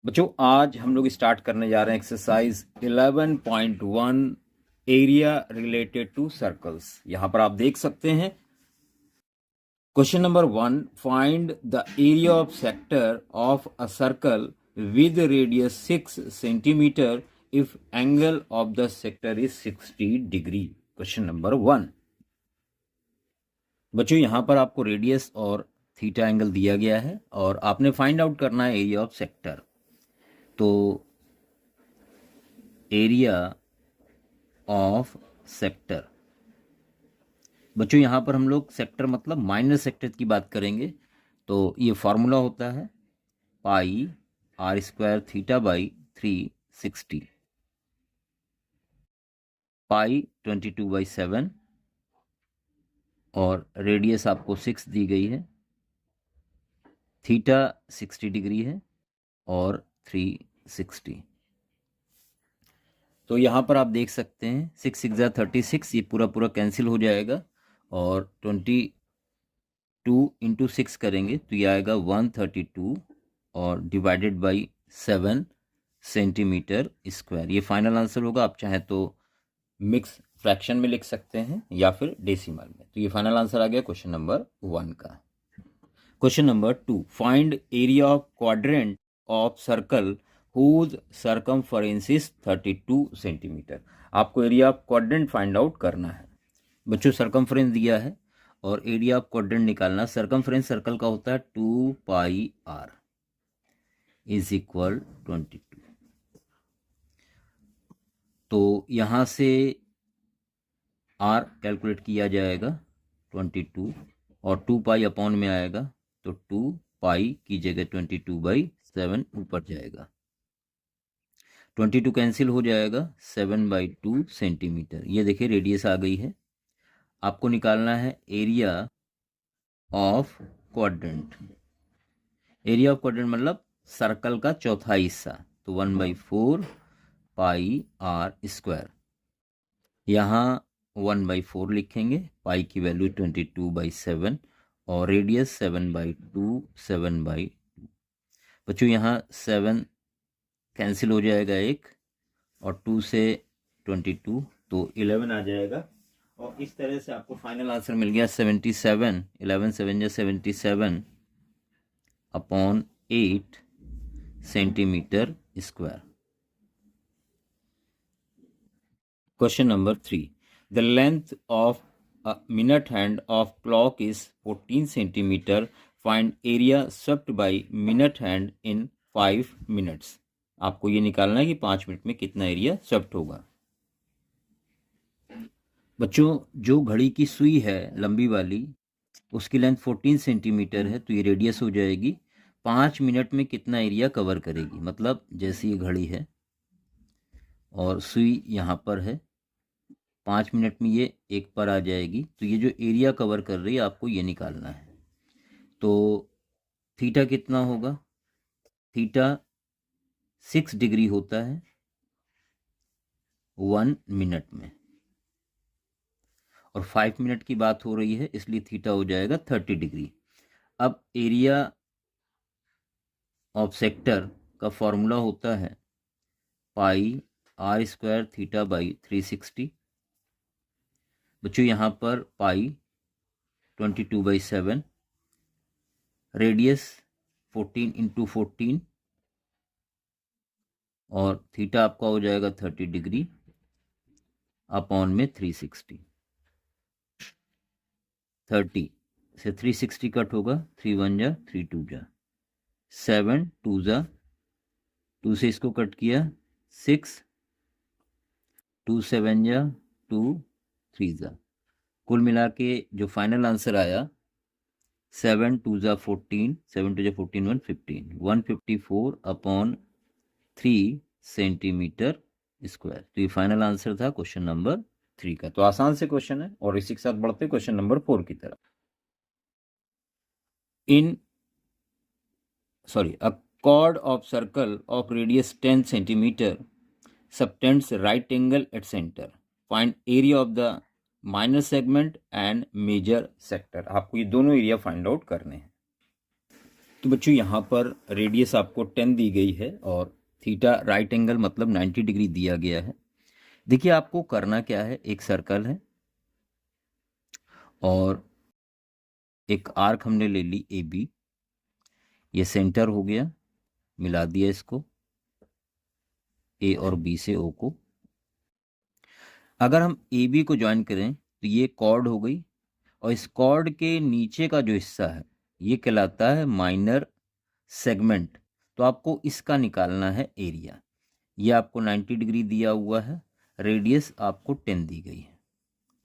बच्चों आज हम लोग स्टार्ट करने जा रहे हैं exercise 11.1 area related to circles. यहां पर आप देख सकते हैं question number 1, find the area of sector of a circle with radius 6 centimetre if angle of the sector is 60 degree. Question number 1 बच्चों यहां पर आपको रेडियस और थीटा एंगल दिया गया है और आपने फाइंड आउट करना है एरिया ऑफ सेक्टर। तो एरिया ऑफ सेक्टर बच्चों यहाँ पर हम लोग सेक्टर मतलब माइनर सेक्टर की बात करेंगे। तो ये फॉर्मूला होता है पाई आर स्क्वायर थीटा बाई 360, पाई 22/7 और रेडियस आपको 6 दी गई है, थीटा 60 डिग्री है और 360। तो यहाँ पर आप देख सकते हैं 6 6 36, ये पूरा पूरा कैंसिल हो जाएगा और 22 इंटू 6 करेंगे तो ये आएगा 132 और डिवाइडेड बाई 7 सेंटीमीटर स्क्वायर। ये फाइनल आंसर होगा। आप चाहें तो मिक्स फ्रैक्शन में लिख सकते हैं या फिर डेसिमल में। तो ये फाइनल आंसर आ गया क्वेश्चन नंबर 1 का। Question number 2, find area of quadrant of circle whose circumference is 32 centimetre. आपको area of quadrant find out करना है। बच्चों सर्कमफ्रेंस दिया है और एरिया ऑफ क्वाड्रेंट निकालना। सर्कमफ्रेंस सर्कल का होता है 2 पाई आर इज इक्वल 22। तो यहाँ से आर कैलकुलेट किया जाएगा 22 और 2 पाई अपॉन में आएगा तो 2 पाई की जगह 22/7 ऊपर जाएगा, 22 कैंसिल हो जाएगा, 7/2 सेंटीमीटर। ये देखिए रेडियस आ गई है। आपको निकालना है area of quadrant. Area of quadrant मतलब सर्कल का चौथा हिस्सा, तो 1/4 पाई आर स्क्वायर। यहाँ 1/4 लिखेंगे, पाई की वैल्यू 22/7 और रेडियस 7/2 7/2। बच्चों यहाँ 7 कैंसिल हो जाएगा एक और 2 से 22 तो 11 आ जाएगा और इस तरह से आपको फाइनल आंसर मिल गया 77, 11 7 या 77 upon 8 centimetre square. Question number 3, the length of a minute hand of clock is 14 centimetre, find area swept by minute hand in 5 minutes. आपको ये निकालना है कि 5 मिनट में कितना एरिया स्वेप्ट होगा। बच्चों जो घड़ी की सुई है लंबी वाली उसकी लेंथ 14 सेंटीमीटर है, तो ये रेडियस हो जाएगी। 5 मिनट में कितना एरिया कवर करेगी, मतलब जैसी ये घड़ी है और सुई यहाँ पर है, 5 मिनट में ये एक पर आ जाएगी। तो ये जो एरिया कवर कर रही है आपको ये निकालना है। तो थीटा कितना होगा, थीटा 6 डिग्री होता है 1 मिनट में और 5 मिनट की बात हो रही है इसलिए थीटा हो जाएगा 30 डिग्री। अब एरिया ऑफ सेक्टर का फॉर्मूला होता है पाई आर स्क्वायर थीटा बाई 360। बच्चों यहाँ पर पाई 22/7, रेडियस 14 इंटू 14 और थीटा आपका हो जाएगा 30 डिग्री अपॉन में 360। 30 से 360 कट होगा, 3 1 जा 3 2 जा 7 2 जा 2 से इसको कट किया 6 2 7 जा 2 3 जा। कुल मिला के जो फाइनल आंसर आया 7 2 जा 14, 7 2 जा 14 1 15, 154 अपॉन 3 सेंटीमीटर स्क्वायर। तो ये फाइनल आंसर था क्वेश्चन नंबर 3 का। तो आसान से क्वेश्चन है और इसी के साथ बढ़ते क्वेश्चन नंबर 4 की तरफ। a chord of circle of radius 10 centimeter subtends right angle at center, find area of the minor segment and major sector। आपको ये दोनों एरिया फाइंड आउट करने हैं। तो बच्चों यहाँ पर रेडियस आपको 10 दी गई है और थीटा राइट एंगल मतलब 90 डिग्री दिया गया है। देखिए आपको करना क्या है, एक सर्कल है और एक आर्क हमने ले ली ए बी, ये सेंटर हो गया, मिला दिया इसको ए और बी से ओ को। अगर हम ए बी को ज्वाइन करें तो ये कॉर्ड हो गई और इस कॉर्ड के नीचे का जो हिस्सा है ये कहलाता है माइनर सेगमेंट। तो आपको इसका निकालना है एरिया। ये आपको 90 डिग्री दिया हुआ है, रेडियस आपको 10 दी गई है।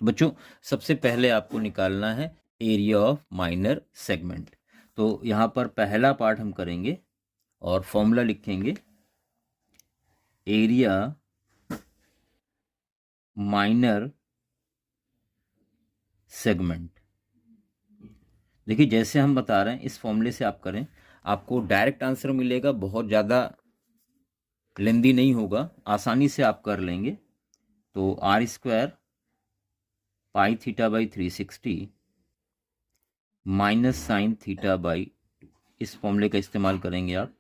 तो बच्चों सबसे पहले आपको निकालना है एरिया ऑफ माइनर सेगमेंट। तो यहाँ पर पहला पार्ट हम करेंगे और फॉर्मूला लिखेंगे एरिया माइनर सेगमेंट। देखिए जैसे हम बता रहे हैं इस फॉर्मूले से आप करें, आपको डायरेक्ट आंसर मिलेगा, बहुत ज़्यादा लेंदी नहीं होगा, आसानी से आप कर लेंगे। तो R square pi theta by 360 minus sine theta by, इस फॉर्मूले का इस्तेमाल करेंगे आप।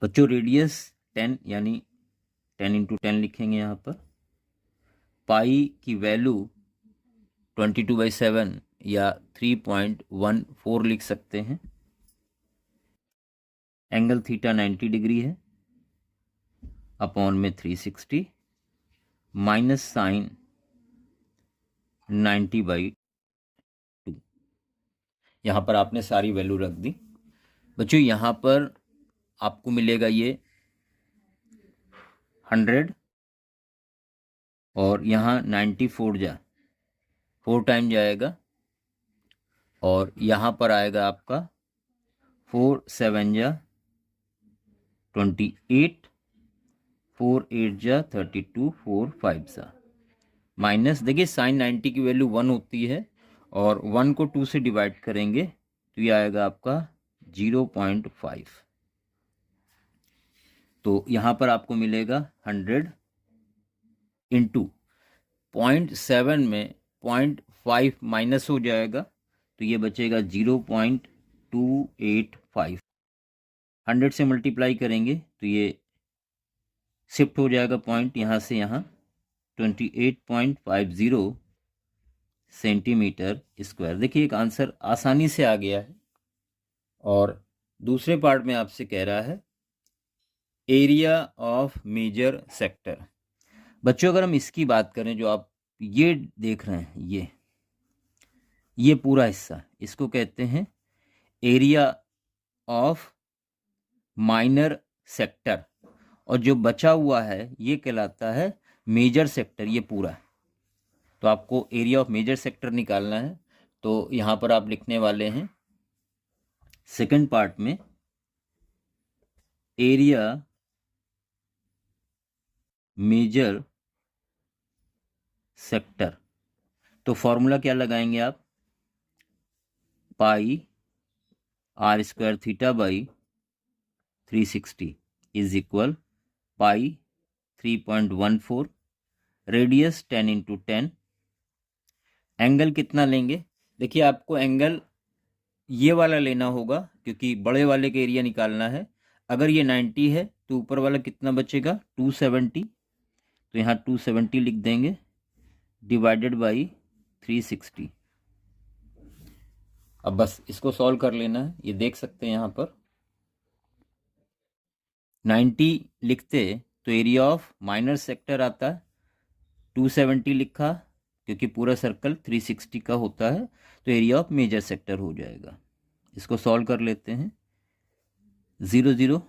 बच्चों रेडियस 10 यानी 10 इंटू 10 लिखेंगे यहाँ पर। पाई की वैल्यू 22/7 या 3.14 लिख सकते हैं। एंगल थीटा 90 डिग्री है अपॉन में 360 माइनस साइन 90/2। यहाँ पर आपने सारी वैल्यू रख दी। बच्चों यहाँ पर आपको मिलेगा ये 100 और यहाँ 94 4 टाइम जाएगा और यहाँ पर आएगा आपका 4 7 28, 4 8 32, 4 5 माइनस। देखिए साइन 90 की वैल्यू 1 होती है और 1 को 2 से डिवाइड करेंगे तो ये आएगा आपका 0.5। तो यहाँ पर आपको मिलेगा 100 इंटू 0.7 में 0.5 माइनस हो जाएगा तो ये बचेगा 0.285। 100 से मल्टीप्लाई करेंगे तो ये शिफ्ट हो जाएगा पॉइंट यहाँ से यहाँ, 28.50 सेंटीमीटर स्क्वायर। देखिए एक आंसर आसानी से आ गया है। और दूसरे पार्ट में आपसे कह रहा है एरिया ऑफ मेजर सेक्टर। बच्चों अगर हम इसकी बात करें, जो आप ये देख रहे हैं ये पूरा हिस्सा, इसको कहते हैं एरिया ऑफ माइनर सेक्टर और जो बचा हुआ है ये कहलाता है मेजर सेक्टर, ये पूरा। तो आपको एरिया ऑफ मेजर सेक्टर निकालना है। तो यहाँ पर आप लिखने वाले हैं सेकंड पार्ट में एरिया मेजर सेक्टर। तो फॉर्मूला क्या लगाएंगे आप, pi r square theta by 360 is equal pi 3.14, radius 10 into 10। Angle कितना लेंगे, देखिए आपको एंगल ये वाला लेना होगा क्योंकि बड़े वाले का एरिया निकालना है। अगर ये 90 है तो ऊपर वाला कितना बचेगा 270, तो यहाँ 270 लिख देंगे डिवाइडेड बाई 360। अब बस इसको सॉल्व कर लेना है। ये देख सकते हैं यहाँ पर 90 लिखते तो एरिया ऑफ माइनर सेक्टर आता है, 270 लिखा क्योंकि पूरा सर्कल 360 का होता है तो एरिया ऑफ मेजर सेक्टर हो जाएगा। इसको सॉल्व कर लेते हैं। 0 0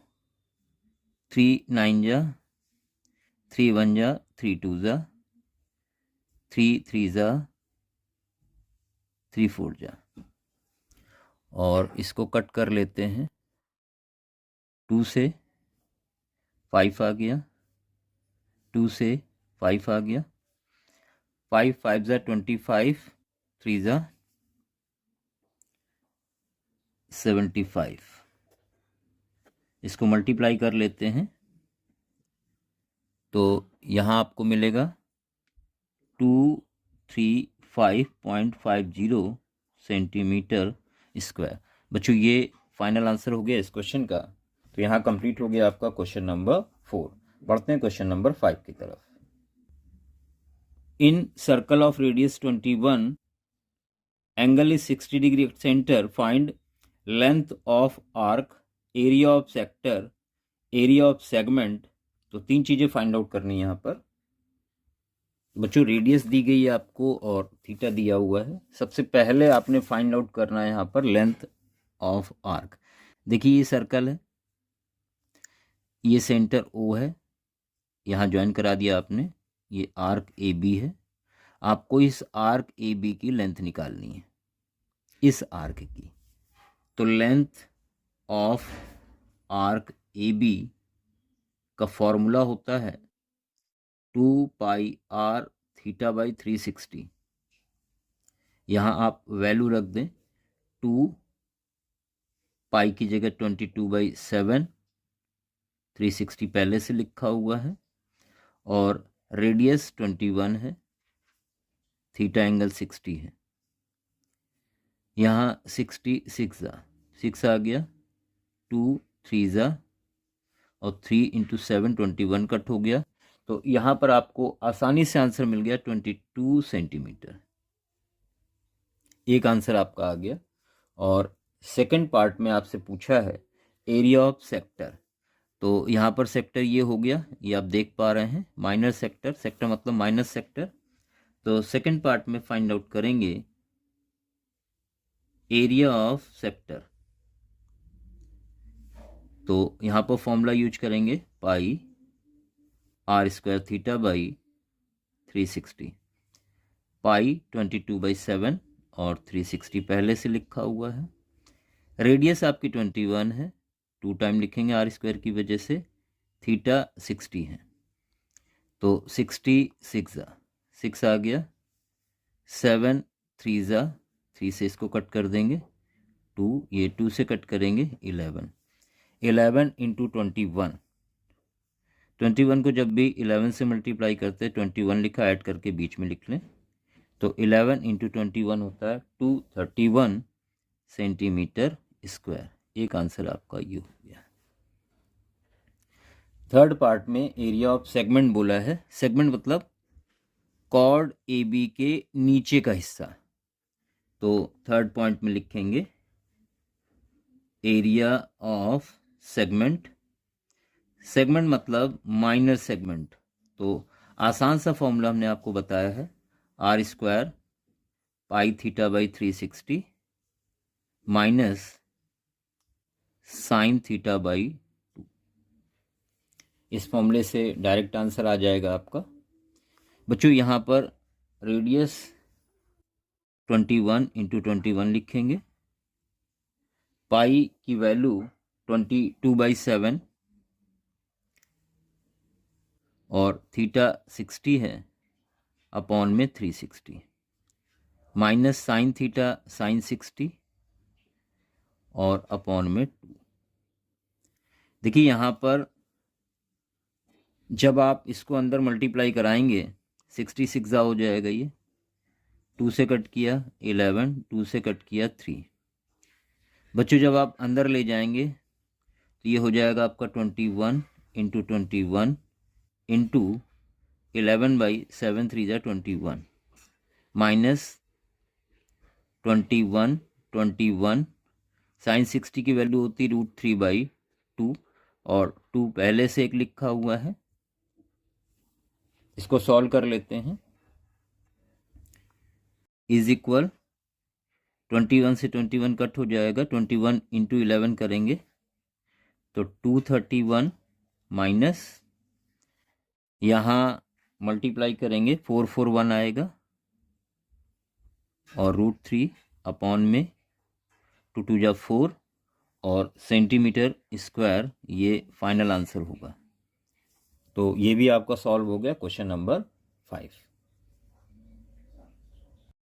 3 9 3 1 3 2 3 3 3 4 और इसको कट कर लेते हैं। 2 से 5 आ गया, 2 से 5 आ गया, 5 5 25, 3 75। इसको मल्टीप्लाई कर लेते हैं तो यहाँ आपको मिलेगा 235.50 सेंटीमीटर स्क्वायर। बच्चों ये फाइनल आंसर हो गया इस क्वेश्चन का। तो यहाँ कंप्लीट हो गया आपका क्वेश्चन नंबर 4। बढ़ते हैं क्वेश्चन नंबर 5 की तरफ। In circle of radius 21 angle is 60 degree at centre, find length of arc, area of sector, area of segment. तो 3 चीजें फाइंड आउट करनी है यहाँ पर। बच्चों रेडियस दी गई है आपको और थीटा दिया हुआ है। सबसे पहले आपने फाइंड आउट करना है यहाँ पर लेंथ ऑफ आर्क। देखिए ये सर्कल है, ये सेंटर O है, यहाँ ज्वाइन करा दिया आपने, ये आर्क AB है। आपको इस आर्क AB की लेंथ निकालनी है, इस आर्क की। तो लेंथ ऑफ आर्क AB का फॉर्मूला होता है 2 पाई r थीटा बाई 360। यहाँ आप वैल्यू रख दें, 2 पाई की जगह 22/7, 360 पहले से लिखा हुआ है, और रेडियस 21 है, थीटा एंगल 60 है। यहाँ 60 6 आ गया, 2 3 और 3 × 7 21 कट हो गया। तो यहाँ पर आपको आसानी से आंसर मिल गया 22 सेंटीमीटर। एक आंसर आपका आ गया। और सेकंड पार्ट में आपसे पूछा है एरिया ऑफ सेक्टर। तो यहाँ पर सेक्टर ये हो गया, ये आप देख पा रहे हैं, माइनर सेक्टर, सेक्टर मतलब माइनस सेक्टर। तो सेकंड पार्ट में फाइंड आउट करेंगे एरिया ऑफ सेक्टर। तो यहाँ पर फॉर्मूला यूज करेंगे पाई r² थीटा बाई 360। पाई 22/7 और 360 पहले से लिखा हुआ है। रेडियस आपकी 21 है, 2 टाइम लिखेंगे r² की वजह से। थीटा 60 है, तो 60 6 आ गया, 7 3 3 से इसको कट कर देंगे, 2 ये 2 से कट करेंगे, 11 × 21 को जब भी 11 से मल्टीप्लाई करते हैं 21 लिखा, ऐड करके बीच में लिख लें। तो 11 × 21 होता है 231 सेंटीमीटर स्क्वायर। एक आंसर आपका ये हो गया। थर्ड पार्ट में एरिया ऑफ सेगमेंट बोला है। सेगमेंट मतलब कॉर्ड AB के नीचे का हिस्सा। तो थर्ड पॉइंट में लिखेंगे एरिया ऑफ सेगमेंट। सेगमेंट मतलब माइनर सेगमेंट। तो आसान सा फॉर्मूला हमने आपको बताया है, r² pi theta by 360 minus sine theta by 2। इस फॉर्मूले से डायरेक्ट आंसर आ जाएगा आपका। बच्चों यहाँ पर रेडियस 21 × 21 लिखेंगे, पाई की वैल्यू 22/7 और थीटा 60 है, अपॉन में 360 माइनस साइन थीटा साइन 60 और अपॉन में 2। देखिए यहाँ पर जब आप इसको अंदर मल्टीप्लाई कराएंगे 66 हो जाएगा, ये 2 से कट किया 11, 2 से कट किया 3। बच्चों जब आप अंदर ले जाएंगे तो ये हो जाएगा आपका 21 × 21 इंटू 11/7 3 21 माइनस 21 साइन 60 की वैल्यू होती √3/2 और 2 पहले से एक लिखा हुआ है। इसको सॉल्व कर लेते हैं। इज इक्वल 21 से 21 कट हो जाएगा, 21 × 11 करेंगे तो 231 माइनस यहाँ मल्टीप्लाई करेंगे 441 आएगा और √3 अपॉन में 2 2 जा 4 और सेंटीमीटर स्क्वायर, ये फाइनल आंसर होगा। तो ये भी आपका सॉल्व हो गया क्वेश्चन नंबर 5।